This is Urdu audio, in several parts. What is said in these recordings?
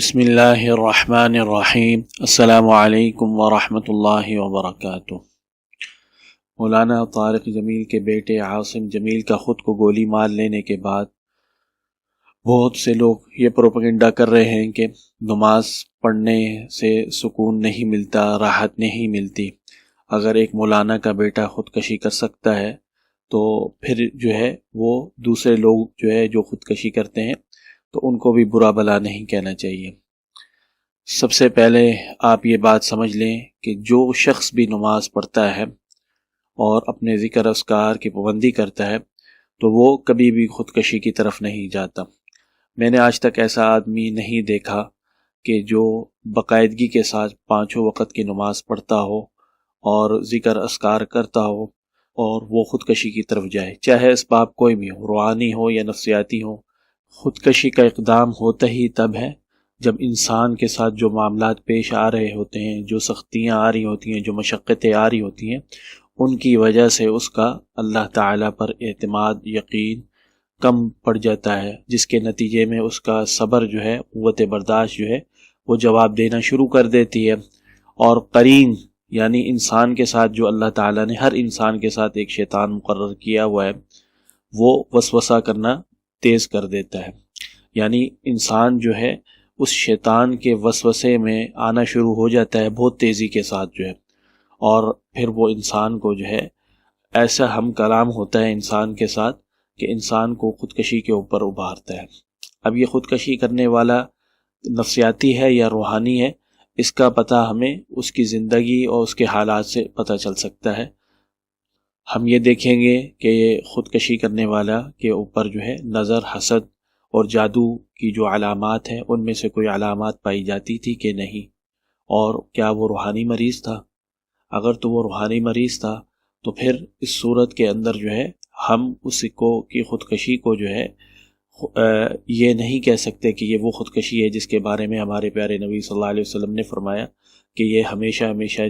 بسم اللہ الرحمن الرحیم۔ السلام علیکم ورحمۃ اللہ وبرکاتہ۔ مولانا طارق جمیل کے بیٹے عاصم جمیل کا خود کو گولی مار لینے کے بعد بہت سے لوگ یہ پروپیگنڈا کر رہے ہیں کہ نماز پڑھنے سے سکون نہیں ملتا، راحت نہیں ملتی۔ اگر ایک مولانا کا بیٹا خودکشی کر سکتا ہے تو پھر جو ہے وہ دوسرے لوگ جو خودکشی کرتے ہیں تو ان کو بھی برا بلا نہیں کہنا چاہیے۔ سب سے پہلے آپ یہ بات سمجھ لیں کہ جو شخص بھی نماز پڑھتا ہے اور اپنے ذکر اذکار کی پابندی کرتا ہے تو وہ کبھی بھی خودکشی کی طرف نہیں جاتا۔ میں نے آج تک ایسا آدمی نہیں دیکھا کہ جو باقاعدگی کے ساتھ 5 وقت کی نماز پڑھتا ہو اور ذکر اذکار کرتا ہو اور وہ خودکشی کی طرف جائے، چاہے اسباب کوئی بھی ہو، روحانی ہو یا نفسیاتی ہو۔ خودکشی کا اقدام ہوتا ہی تب ہے جب انسان کے ساتھ جو معاملات پیش آ رہے ہوتے ہیں، جو سختیاں آ رہی ہوتی ہیں، جو مشقتیں آ رہی ہوتی ہیں، ان کی وجہ سے اس کا اللہ تعالیٰ پر اعتماد، یقین کم پڑ جاتا ہے، جس کے نتیجے میں اس کا صبر قوت برداشت وہ جواب دینا شروع کر دیتی ہے۔ اور قرین یعنی انسان کے ساتھ جو اللہ تعالیٰ نے ہر انسان کے ساتھ ایک شیطان مقرر کیا ہوا ہے، وہ وسوسہ کرنا تیز کر دیتا ہے۔ یعنی انسان اس شیطان کے وسوسے میں آنا شروع ہو جاتا ہے بہت تیزی کے ساتھ اور پھر وہ انسان کو ایسا ہم کلام ہوتا ہے انسان کے ساتھ کہ انسان کو خودکشی کے اوپر ابھارتا ہے۔ اب یہ خودکشی کرنے والا نفسیاتی ہے یا روحانی ہے، اس کا پتہ ہمیں اس کی زندگی اور اس کے حالات سے پتہ چل سکتا ہے۔ ہم یہ دیکھیں گے کہ یہ خودکشی کرنے والا کے اوپر نظر، حسد اور جادو کی جو علامات ہیں ان میں سے کوئی علامات پائی جاتی تھی کہ نہیں، اور کیا وہ روحانی مریض تھا؟ اگر تو وہ روحانی مریض تھا تو پھر اس صورت کے اندر ہم اس کو کی خودکشی کو یہ نہیں کہہ سکتے کہ یہ وہ خودکشی ہے جس کے بارے میں ہمارے پیارے نبی صلی اللہ علیہ وسلم نے فرمایا کہ یہ ہمیشہ ہمیشہ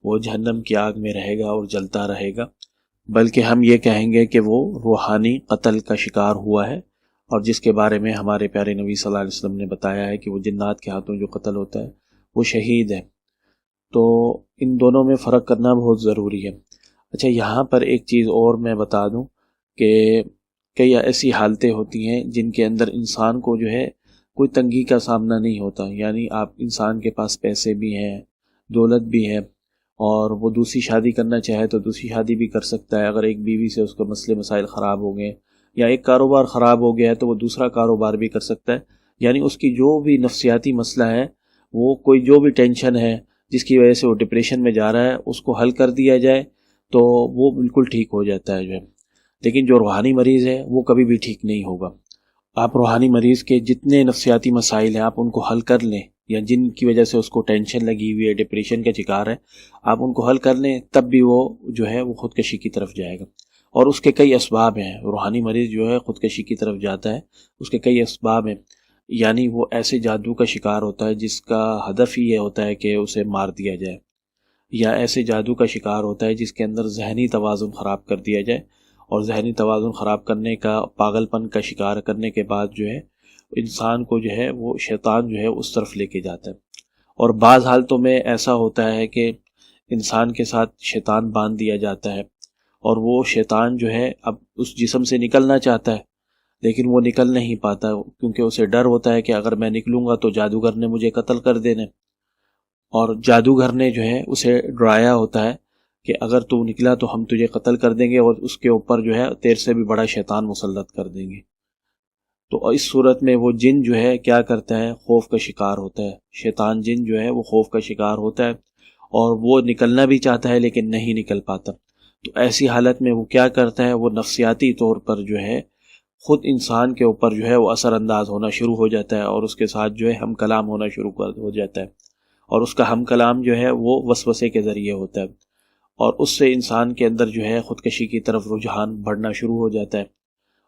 وہ جہنم کی آگ میں رہے گا اور جلتا رہے گا، بلکہ ہم یہ کہیں گے کہ وہ روحانی قتل کا شکار ہوا ہے، اور جس کے بارے میں ہمارے پیارے نبی صلی اللہ علیہ وسلم نے بتایا ہے کہ وہ جنات کے ہاتھوں جو قتل ہوتا ہے وہ شہید ہے۔ تو ان دونوں میں فرق کرنا بہت ضروری ہے۔ اچھا، یہاں پر ایک چیز اور میں بتا دوں کہ کئی ایسی حالتیں ہوتی ہیں جن کے اندر انسان کو کوئی تنگی کا سامنا نہیں ہوتا۔ یعنی آپ انسان کے پاس پیسے بھی ہیں، دولت بھی ہے، اور وہ دوسری شادی کرنا چاہے تو دوسری شادی بھی کر سکتا ہے۔ اگر ایک بیوی سے اس کا مسئلے مسائل خراب ہو گئے یا ایک کاروبار خراب ہو گیا ہے تو وہ دوسرا کاروبار بھی کر سکتا ہے۔ یعنی اس کی جو بھی نفسیاتی مسئلہ ہے، وہ کوئی جو بھی ٹینشن ہے جس کی وجہ سے وہ ڈپریشن میں جا رہا ہے، اس کو حل کر دیا جائے تو وہ بالکل ٹھیک ہو جاتا ہے لیکن جو روحانی مریض ہے وہ کبھی بھی ٹھیک نہیں ہوگا۔ آپ روحانی مریض کے جتنے نفسیاتی مسائل ہیں آپ ان کو حل کر لیں، یا جن کی وجہ سے اس کو ٹینشن لگی ہوئی ہے، ڈپریشن کا شکار ہے، آپ ان کو حل کر لیں، تب بھی وہ وہ خودکشی کی طرف جائے گا۔ اور اس کے کئی اسباب ہیں۔ روحانی مریض خودکشی کی طرف جاتا ہے، اس کے کئی اسباب ہیں۔ یعنی وہ ایسے جادو کا شکار ہوتا ہے جس کا ہدف ہی یہ ہوتا ہے کہ اسے مار دیا جائے، یا ایسے جادو کا شکار ہوتا ہے جس کے اندر ذہنی توازن خراب کر دیا جائے، اور ذہنی توازن خراب کرنے کا، پاگل پن کا شکار کرنے کے بعد انسان کو وہ شیطان اس طرف لے کے جاتا ہے۔ اور بعض حالتوں میں ایسا ہوتا ہے کہ انسان کے ساتھ شیطان باندھ دیا جاتا ہے، اور وہ شیطان اب اس جسم سے نکلنا چاہتا ہے لیکن وہ نکل نہیں پاتا، کیونکہ اسے ڈر ہوتا ہے کہ اگر میں نکلوں گا تو جادوگر نے مجھے قتل کر دینے، اور جادوگر نے اسے ڈرایا ہوتا ہے کہ اگر تو نکلا تو ہم تجھے قتل کر دیں گے، اور اس کے اوپر تیرے سے بھی بڑا شیطان مسلط کر دیں گے۔ تو اس صورت میں وہ جن کیا کرتا ہے، خوف کا شکار ہوتا ہے۔ شیطان جن وہ خوف کا شکار ہوتا ہے اور وہ نکلنا بھی چاہتا ہے لیکن نہیں نکل پاتا۔ تو ایسی حالت میں وہ کیا کرتا ہے، وہ نفسیاتی طور پر خود انسان کے اوپر وہ اثر انداز ہونا شروع ہو جاتا ہے، اور اس کے ساتھ ہم کلام ہونا شروع ہو جاتا ہے، اور اس کا ہم کلام وہ وسوسے کے ذریعے ہوتا ہے، اور اس سے انسان کے اندر خودکشی کی طرف رجحان بڑھنا شروع ہو جاتا ہے،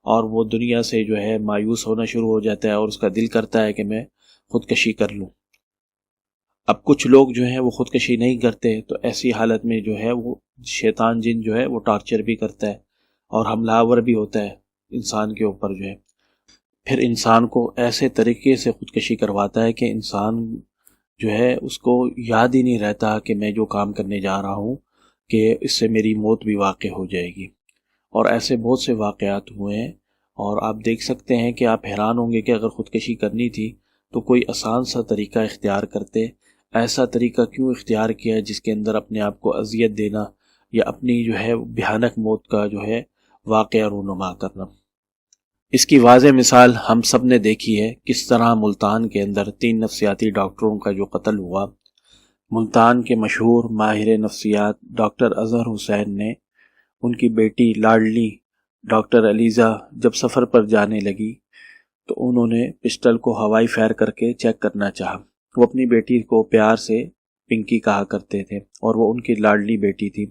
اور وہ دنیا سے مایوس ہونا شروع ہو جاتا ہے، اور اس کا دل کرتا ہے کہ میں خودکشی کر لوں۔ اب کچھ لوگ وہ خودکشی نہیں کرتے، تو ایسی حالت میں وہ شیطان جن وہ ٹارچر بھی کرتا ہے اور حملہ آور بھی ہوتا ہے انسان کے اوپر پھر انسان کو ایسے طریقے سے خودکشی کرواتا ہے کہ انسان جو ہے اس کو یاد ہی نہیں رہتا کہ میں جو کام کرنے جا رہا ہوں کہ اس سے میری موت بھی واقع ہو جائے گی۔ اور ایسے بہت سے واقعات ہوئے ہیں، اور آپ دیکھ سکتے ہیں کہ آپ حیران ہوں گے کہ اگر خودکشی کرنی تھی تو کوئی آسان سا طریقہ اختیار کرتے، ایسا طریقہ کیوں اختیار کیا جس کے اندر اپنے آپ کو اذیت دینا یا اپنی جو ہے بھیانک موت کا جو ہے واقعہ رونما کرنا۔ اس کی واضح مثال ہم سب نے دیکھی ہے، کس طرح ملتان کے اندر 3 نفسیاتی ڈاکٹروں کا جو قتل ہوا۔ ملتان کے مشہور ماہر نفسیات ڈاکٹر اظہر حسین نے ان کی بیٹی لاڈلی ڈاکٹر علیزہ جب سفر پر جانے لگی تو انہوں نے پسٹل کو ہوائی فائر کر کے چیک کرنا چاہا۔ وہ اپنی بیٹی کو پیار سے پنکی کہا کرتے تھے اور وہ ان کی لاڈلی بیٹی تھی۔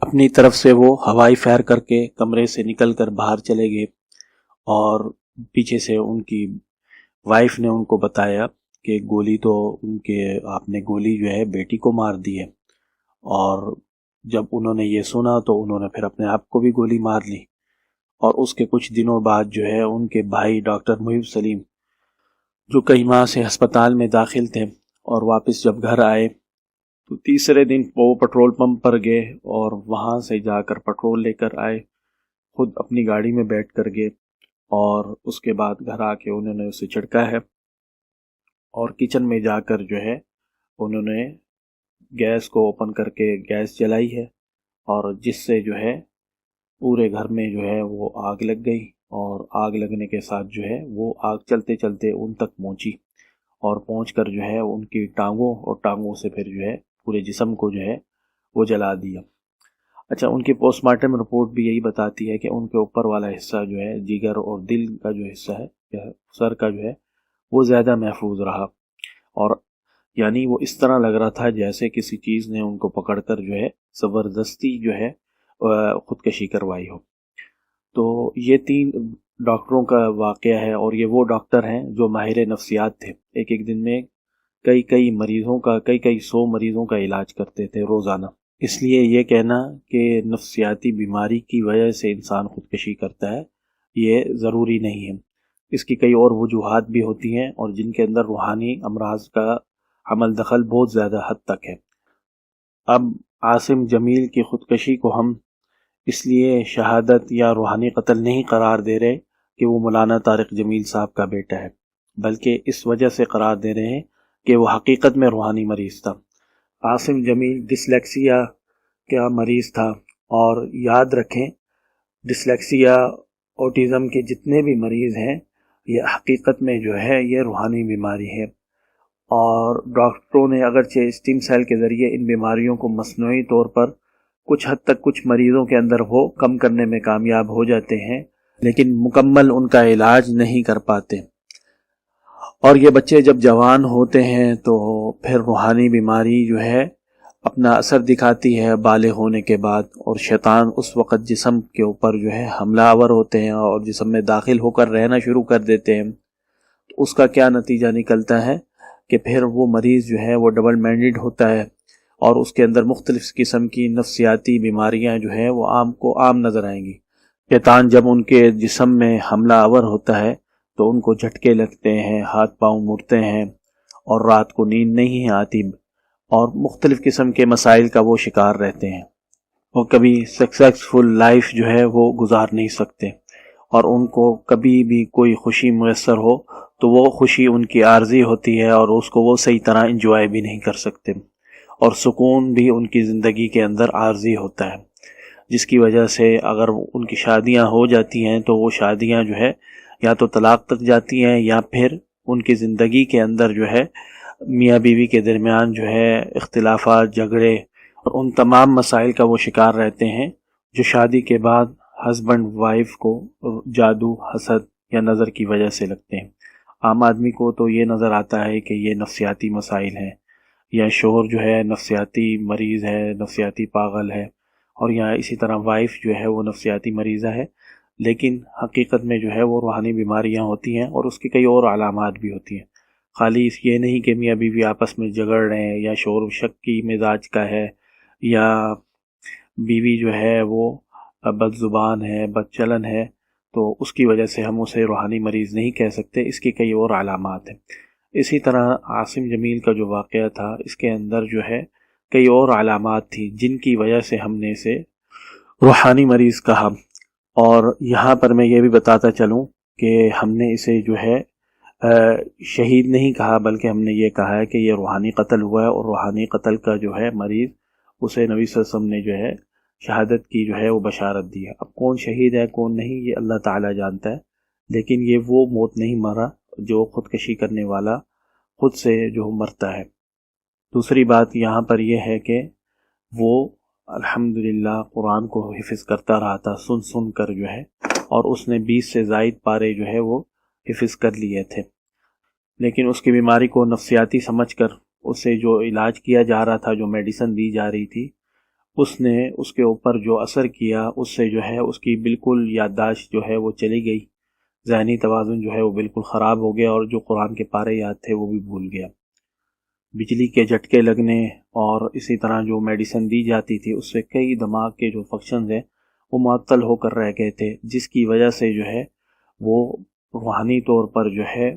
اپنی طرف سے وہ ہوائی فائر کر کے کمرے سے نکل کر باہر چلے گئے، اور پیچھے سے ان کی وائف نے ان کو بتایا کہ گولی تو آپ نے گولی جو ہے بیٹی کو مار دی ہے۔ اور جب انہوں نے یہ سنا تو انہوں نے پھر اپنے آپ کو بھی گولی مار لی۔ اور اس کے کچھ دنوں بعد جو ہے ان کے بھائی ڈاکٹر محب سلیم جو کئی ماہ سے ہسپتال میں داخل تھے، اور واپس جب گھر آئے تو تیسرے دن وہ پٹرول پمپ پر گئے اور وہاں سے جا کر پٹرول لے کر آئے، خود اپنی گاڑی میں بیٹھ کر گئے، اور اس کے بعد گھر آ کے انہوں نے اسے چھڑکا ہے، اور کچن میں جا کر جو ہے انہوں نے گیس کو اوپن کر کے گیس جلائی ہے، اور جس سے جو ہے پورے گھر میں جو ہے وہ آگ لگ گئی، اور آگ لگنے کے ساتھ جو ہے وہ آگ چلتے چلتے ان تک پہنچی، اور پہنچ کر جو ہے ان کی ٹانگوں سے پھر جو ہے پورے جسم کو جو ہے وہ جلا دیا۔ اچھا، ان کی پوسٹ مارٹم رپورٹ بھی یہی بتاتی ہے کہ ان کے اوپر والا حصہ جو ہے جگر اور دل کا جو حصہ ہے یا سر کا جو ہے وہ زیادہ محفوظ رہا، اور یعنی وہ اس طرح لگ رہا تھا جیسے کسی چیز نے ان کو پکڑ کر جو ہے زبردستی جو ہے خودکشی کروائی ہو۔ تو یہ 3 ڈاکٹروں کا واقعہ ہے، اور یہ وہ ڈاکٹر ہیں جو ماہر نفسیات تھے، ایک دن میں کئی مریضوں کا کئی 100 مریضوں کا علاج کرتے تھے روزانہ۔ اس لیے یہ کہنا کہ نفسیاتی بیماری کی وجہ سے انسان خودکشی کرتا ہے یہ ضروری نہیں ہے، اس کی کئی اور وجوہات بھی ہوتی ہیں، اور جن کے اندر روحانی امراض کا عمل دخل بہت زیادہ حد تک ہے۔ اب عاصم جمیل کی خودکشی کو ہم اس لیے شہادت یا روحانی قتل نہیں قرار دے رہے کہ وہ مولانا طارق جمیل صاحب کا بیٹا ہے، بلکہ اس وجہ سے قرار دے رہے ہیں کہ وہ حقیقت میں روحانی مریض تھا۔ عاصم جمیل ڈسلیکسیا کا مریض تھا، اور یاد رکھیں ڈسلیکسیا اوٹزم کے جتنے بھی مریض ہیں یہ حقیقت میں جو ہے یہ روحانی بیماری ہے، اور ڈاکٹروں نے اگرچہ اسٹیم سیل کے ذریعے ان بیماریوں کو مصنوعی طور پر کچھ حد تک کچھ مریضوں کے اندر وہ کم کرنے میں کامیاب ہو جاتے ہیں، لیکن مکمل ان کا علاج نہیں کر پاتے، اور یہ بچے جب جوان ہوتے ہیں تو پھر روحانی بیماری جو ہے اپنا اثر دکھاتی ہے بالغ ہونے کے بعد، اور شیطان اس وقت جسم کے اوپر جو ہے حملہ آور ہوتے ہیں اور جسم میں داخل ہو کر رہنا شروع کر دیتے ہیں۔ تو اس کا کیا نتیجہ نکلتا ہے کہ پھر وہ مریض جو ہے وہ ڈبل مائنڈڈ ہوتا ہے، اور اس کے اندر مختلف قسم کی نفسیاتی بیماریاں جو ہیں وہ عام نظر آئیں گی۔ شیطان جب ان کے جسم میں حملہ آور ہوتا ہے تو ان کو جھٹکے لگتے ہیں، ہاتھ پاؤں مڑتے ہیں، اور رات کو نیند نہیں آتی، اور مختلف قسم کے مسائل کا وہ شکار رہتے ہیں، اور کبھی سکسیسفل لائف جو ہے وہ گزار نہیں سکتے، اور ان کو کبھی بھی کوئی خوشی میسر ہو تو وہ خوشی ان کی عارضی ہوتی ہے، اور اس کو وہ صحیح طرح انجوائے بھی نہیں کر سکتے، اور سکون بھی ان کی زندگی کے اندر عارضی ہوتا ہے، جس کی وجہ سے اگر ان کی شادیاں ہو جاتی ہیں تو وہ شادیاں جو ہے یا تو طلاق تک جاتی ہیں، یا پھر ان کی زندگی کے اندر جو ہے میاں بیوی کے درمیان جو ہے اختلافات، جھگڑے اور ان تمام مسائل کا وہ شکار رہتے ہیں جو شادی کے بعد ہسبینڈ وائف کو جادو، حسد یا نظر کی وجہ سے لگتے ہیں۔ عام آدمی کو تو یہ نظر آتا ہے کہ یہ نفسیاتی مسائل ہیں، یا شوہر جو ہے نفسیاتی مریض ہے، نفسیاتی پاگل ہے، اور یا اسی طرح وائف جو ہے وہ نفسیاتی مریضہ ہے، لیکن حقیقت میں جو ہے وہ روحانی بیماریاں ہوتی ہیں، اور اس کی کئی اور علامات بھی ہوتی ہیں۔ خالی یہ نہیں کہ میاں بیوی آپس میں جھگڑ رہے ہیں، یا شوہر شکی مزاج کا ہے، یا بیوی جو ہے وہ بد زبان ہے، بد چلن ہے، تو اس کی وجہ سے ہم اسے روحانی مریض نہیں کہہ سکتے، اس کی کئی اور علامات ہیں۔ اسی طرح عاصم جمیل کا جو واقعہ تھا، اس کے اندر جو ہے کئی اور علامات تھیں جن کی وجہ سے ہم نے اسے روحانی مریض کہا۔ اور یہاں پر میں یہ بھی بتاتا چلوں کہ ہم نے اسے جو ہے شہید نہیں کہا، بلکہ ہم نے یہ کہا ہے کہ یہ روحانی قتل ہوا ہے، اور روحانی قتل کا جو ہے مریض اسے نبی صلی اللہ علیہ وسلم نے جو ہے شہادت کی جو ہے وہ بشارت دی ہے۔ اب کون شہید ہے کون نہیں یہ اللہ تعالیٰ جانتا ہے، لیکن یہ وہ موت نہیں مرا جو خودکشی کرنے والا خود سے جو مرتا ہے۔ دوسری بات یہاں پر یہ ہے کہ وہ الحمدللہ قرآن کو حفظ کرتا رہا تھا، سن سن کر جو ہے، اور اس نے 20 سے زائد پارے جو ہے وہ حفظ کر لیے تھے، لیکن اس کی بیماری کو نفسیاتی سمجھ کر اسے جو علاج کیا جا رہا تھا، جو میڈیسن دی جا رہی تھی، اس نے اس کے اوپر جو اثر کیا، اس سے جو ہے اس کی بالکل یادداشت جو ہے وہ چلی گئی، ذہنی توازن جو ہے وہ بالکل خراب ہو گیا، اور جو قرآن کے پارے یاد تھے وہ بھی بھول گیا۔ بجلی کے جھٹکے لگنے اور اسی طرح جو میڈیسن دی جاتی تھی اس سے کئی دماغ کے جو فنکشنز ہیں وہ معطل ہو کر رہ گئے تھے، جس کی وجہ سے جو ہے وہ روحانی طور پر جو ہے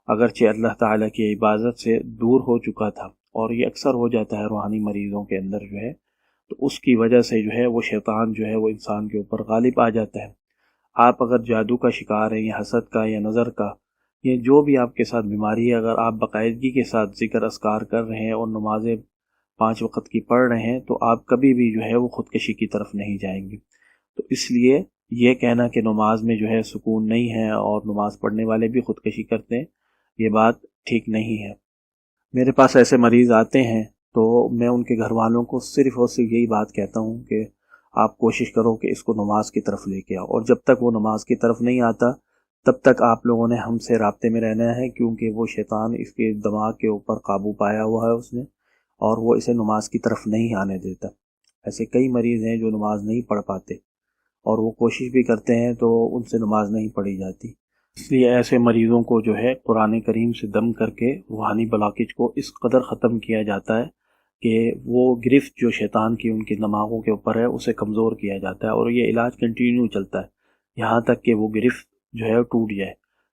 اگرچہ اللہ تعالیٰ کی عبادت سے دور ہو چکا تھا، اور یہ اکثر ہو جاتا ہے روحانی مریضوں کے اندر جو ہے، تو اس کی وجہ سے جو ہے وہ شیطان جو ہے وہ انسان کے اوپر غالب آ جاتا ہے۔ آپ اگر جادو کا شکار ہیں، یا حسد کا، یا نظر کا، یہ جو بھی آپ کے ساتھ بیماری ہے، اگر آپ باقاعدگی کے ساتھ ذکر اذکار کر رہے ہیں اور نمازیں 5 وقت کی پڑھ رہے ہیں، تو آپ کبھی بھی جو ہے وہ خودکشی کی طرف نہیں جائیں گے۔ تو اس لیے یہ کہنا کہ نماز میں جو ہے سکون نہیں ہے اور نماز پڑھنے والے بھی خودکشی کرتے ہیں، یہ بات ٹھیک نہیں ہے۔ میرے پاس ایسے مریض آتے ہیں تو میں ان کے گھر والوں کو صرف اور صرف یہی بات کہتا ہوں کہ آپ کوشش کرو کہ اس کو نماز کی طرف لے کے آؤ، اور جب تک وہ نماز کی طرف نہیں آتا تب تک آپ لوگوں نے ہم سے رابطے میں رہنا ہے، کیونکہ وہ شیطان اس کے دماغ کے اوپر قابو پایا ہوا ہے اس نے، اور وہ اسے نماز کی طرف نہیں آنے دیتا۔ ایسے کئی مریض ہیں جو نماز نہیں پڑھ پاتے، اور وہ کوشش بھی کرتے ہیں تو ان سے نماز نہیں پڑھی جاتی۔ اس لیے ایسے مریضوں کو جو ہے قرآن کریم سے دم کر کے روحانی بلاکج کو اس قدر ختم کیا جاتا ہے کہ وہ گرفت جو شیطان کی ان کے دماغوں کے اوپر ہے اسے کمزور کیا جاتا ہے، اور یہ علاج کنٹینیو چلتا ہے یہاں تک کہ وہ گرفت جو ہے ٹوٹ جائے۔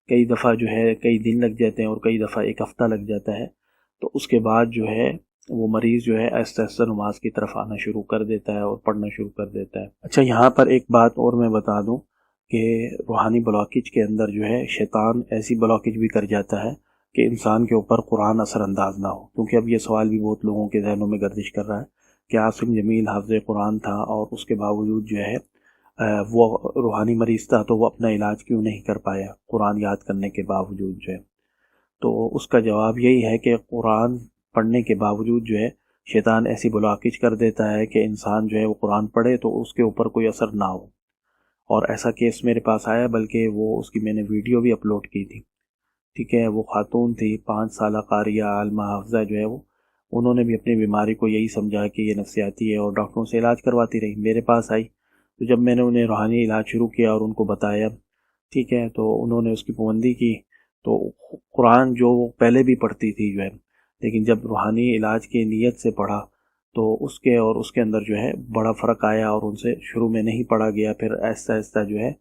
کئی دفعہ جو ہے کئی دن لگ جاتے ہیں، اور کئی دفعہ ایک ہفتہ لگ جاتا ہے، تو اس کے بعد جو ہے وہ مریض جو ہے آہستہ آہستہ نماز کی طرف آنا شروع کر دیتا ہے اور پڑھنا شروع کر دیتا ہے۔ اچھا، یہاں پر ایک بات اور میں بتا دوں کہ روحانی بلاکج کے اندر جو ہے شیطان ایسی بلاکج بھی کر جاتا ہے کہ انسان کے اوپر قرآن اثر انداز نہ ہو، کیونکہ اب یہ سوال بھی بہت لوگوں کے ذہنوں میں گردش کر رہا ہے کہ عاصم جمیل حافظ قرآن تھا اور اس کے باوجود جو ہے وہ روحانی مریض تھا، تو وہ اپنا علاج کیوں نہیں کر پایا قرآن یاد کرنے کے باوجود جو ہے؟ تو اس کا جواب یہی ہے کہ قرآن پڑھنے کے باوجود جو ہے شیطان ایسی بلاکج کر دیتا ہے کہ انسان جو ہے وہ قرآن پڑھے تو اس کے اوپر کوئی اثر نہ ہو، اور ایسا کیس میرے پاس آیا، بلکہ وہ اس کی میں نے ویڈیو بھی اپلوڈ کی تھی۔ ٹھیک ہے، وہ خاتون تھی 5 سالہ قاریہ عالمہ حافظہ جو ہے انہوں نے بھی اپنی بیماری کو یہی سمجھا کہ یہ نفسیاتی ہے، اور ڈاکٹروں سے علاج کرواتی رہی، میرے پاس آئی تو جب میں نے انہیں روحانی علاج شروع کیا اور ان کو بتایا، ٹھیک ہے، تو انہوں نے اس کی پابندی کی، تو قرآن جو وہ پہلے بھی پڑھتی تھی جو ہے، لیکن جب روحانی علاج کی نیت سے پڑھا تو اس کے اور اس کے اندر جو ہے بڑا فرق آیا، اور ان سے شروع میں نہیں پڑھا گیا، پھر آہستہ آہستہ جو ہے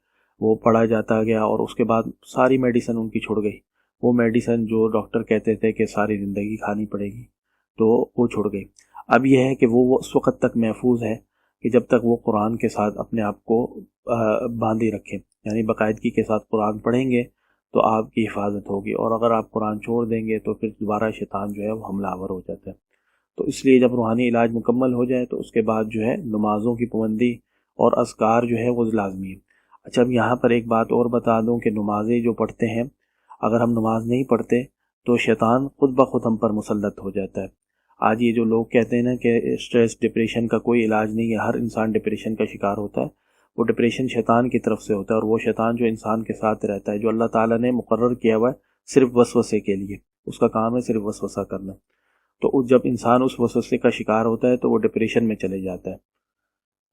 وہ پڑھا جاتا گیا، اور اس کے بعد ساری میڈیسن ان کی چھوڑ گئی۔ وہ میڈیسن جو ڈاکٹر کہتے تھے کہ ساری زندگی کھانی پڑے گی، تو وہ چھوڑ گئی۔ اب یہ ہے کہ وہ اس وقت تک محفوظ ہے کہ جب تک وہ قرآن کے ساتھ اپنے آپ کو باندھے رکھیں، یعنی باقاعدگی کے ساتھ قرآن پڑھیں گے تو آپ کی حفاظت ہوگی، اور اگر آپ قرآن چھوڑ دیں گے تو پھر دوبارہ شیطان جو ہے وہ حملہ آور ہو جاتا ہے۔ تو اس لیے جب روحانی علاج مکمل ہو جائے تو اس کے بعد جو ہے نمازوں کی پابندی اور اذکار جو ہے وہ لازمی ہے۔ اچھا، اب یہاں پر ایک بات اور بتا دوں کہ نمازیں جو پڑھتے ہیں، اگر ہم نماز نہیں پڑھتے تو شیطان خود بخود ہم پر مسلط ہو جاتا ہے۔ آج یہ جو لوگ کہتے ہیں نا کہ اسٹریس ڈپریشن کا کوئی علاج نہیں ہے، ہر انسان ڈپریشن کا شکار ہوتا ہے، وہ ڈپریشن شیطان کی طرف سے ہوتا ہے، اور وہ شیطان جو انسان کے ساتھ رہتا ہے، جو اللہ تعالیٰ نے مقرر کیا ہوا ہے صرف وسوسے کے لیے، اس کا کام ہے صرف وسوسہ کرنا، تو جب انسان اس وسوسے کا شکار ہوتا ہے تو وہ ڈپریشن میں چلے جاتا ہے،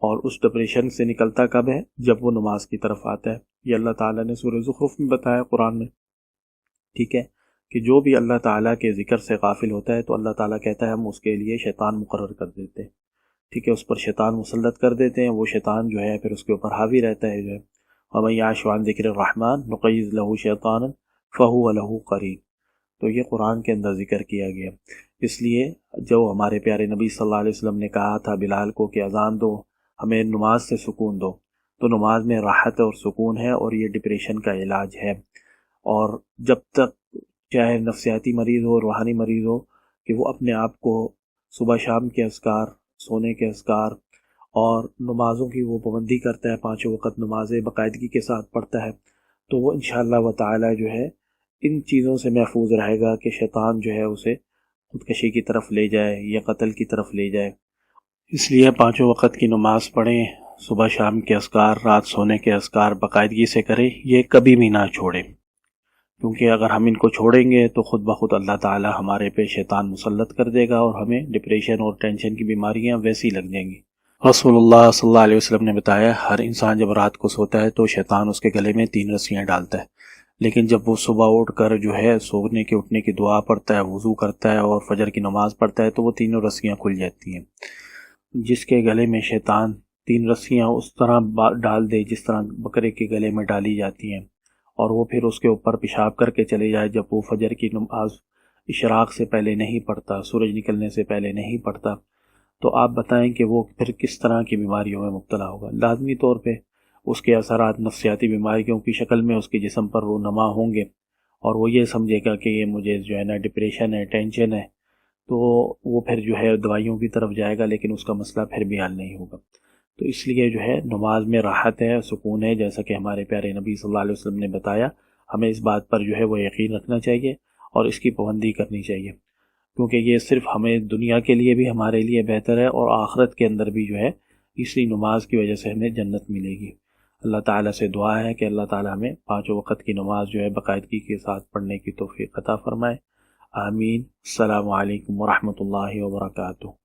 اور اس ڈپریشن سے نکلتا کب ہے؟ جب وہ نماز کی طرف آتا ہے۔ یہ اللہ تعالیٰ نے سورہ زخرف میں بتایا قرآن میں، ٹھیک ہے، کہ جو بھی اللہ تعالیٰ کے ذکر سے غافل ہوتا ہے تو اللہ تعالیٰ کہتا ہے ہم اس کے لیے شیطان مقرر کر دیتے ہیں، ٹھیک ہے، اس پر شیطان مسلط کر دیتے ہیں، وہ شیطان جو ہے پھر اس کے اوپر حاوی رہتا ہے جو ہے، ومن یعش عن ذکر الرحمن نقیض لہ شیطانا فہو لہ قرین۔ تو یہ قرآن کے اندر ذکر کیا گیا۔ اس لیے جو ہمارے پیارے نبی صلی اللہ علیہ وسلم نے کہا تھا بلال کو کہ اذان دو، ہمیں نماز سے سکون دو، تو نماز میں راحت اور سکون ہے، اور یہ ڈپریشن کا علاج ہے۔ اور جب تک چاہے نفسیاتی مریض ہو، روحانی مریض ہو، کہ وہ اپنے آپ کو صبح شام کے اذکار، سونے کے اذکار اور نمازوں کی وہ پابندی کرتا ہے، 5 وقت نمازیں باقاعدگی کے ساتھ پڑھتا ہے، تو وہ انشاءاللہ و تعالی جو ہے ان چیزوں سے محفوظ رہے گا کہ شیطان جو ہے اسے خودکشی کی طرف لے جائے یا قتل کی طرف لے جائے۔ اس لیے 5 وقت کی نماز پڑھیں، صبح شام کے اذکار، رات سونے کے اذکار باقاعدگی سے کریں، یہ کبھی بھی نہ چھوڑیں، کیونکہ اگر ہم ان کو چھوڑیں گے تو خود بخود اللہ تعالی ہمارے پہ شیطان مسلط کر دے گا، اور ہمیں ڈپریشن اور ٹینشن کی بیماریاں ویسی لگ جائیں گی۔ رسول اللہ صلی اللہ علیہ وسلم نے بتایا ہر انسان جب رات کو سوتا ہے تو شیطان اس کے گلے میں 3 رسیاں ڈالتا ہے، لیکن جب وہ صبح اٹھ کر جو ہے سونے کے اٹھنے کی دعا پڑھتا ہے، وضو کرتا ہے اور فجر کی نماز پڑھتا ہے تو وہ 3 رسیاں کھل جاتی ہیں۔ جس کے گلے میں شیطان 3 رسیاں اس طرح ڈال دے جس طرح بکرے کے گلے میں ڈالی جاتی ہیں، اور وہ پھر اس کے اوپر پیشاب کر کے چلے جائے، جب وہ فجر کی نماز اشراق سے پہلے نہیں پڑھتا، سورج نکلنے سے پہلے نہیں پڑھتا، تو آپ بتائیں کہ وہ پھر کس طرح کی بیماریوں میں مبتلا ہوگا۔ لازمی طور پہ اس کے اثرات نفسیاتی بیماریوں کی شکل میں اس کے جسم پر رونما ہوں گے، اور وہ یہ سمجھے گا کہ یہ مجھے جو ہے نا ڈپریشن ہے، ٹینشن ہے، تو وہ پھر جو ہے دوائیوں کی طرف جائے گا، لیکن اس کا مسئلہ پھر بھی حل نہیں ہوگا۔ تو اس لیے جو ہے نماز میں راحت ہے، سکون ہے، جیسا کہ ہمارے پیارے نبی صلی اللہ علیہ وسلم نے بتایا۔ ہمیں اس بات پر جو ہے وہ یقین رکھنا چاہیے اور اس کی پابندی کرنی چاہیے، کیونکہ یہ صرف ہمیں دنیا کے لیے بھی ہمارے لیے بہتر ہے، اور آخرت کے اندر بھی جو ہے اسی نماز کی وجہ سے ہمیں جنت ملے گی۔ اللہ تعالیٰ سے دعا ہے کہ اللہ تعالیٰ ہمیں 5 وقت کی نماز جو ہے باقاعدگی کے ساتھ پڑھنے کی توفیق عطا فرمائے۔ آمین۔ السلام علیکم ورحمۃ اللہ وبرکاتہ۔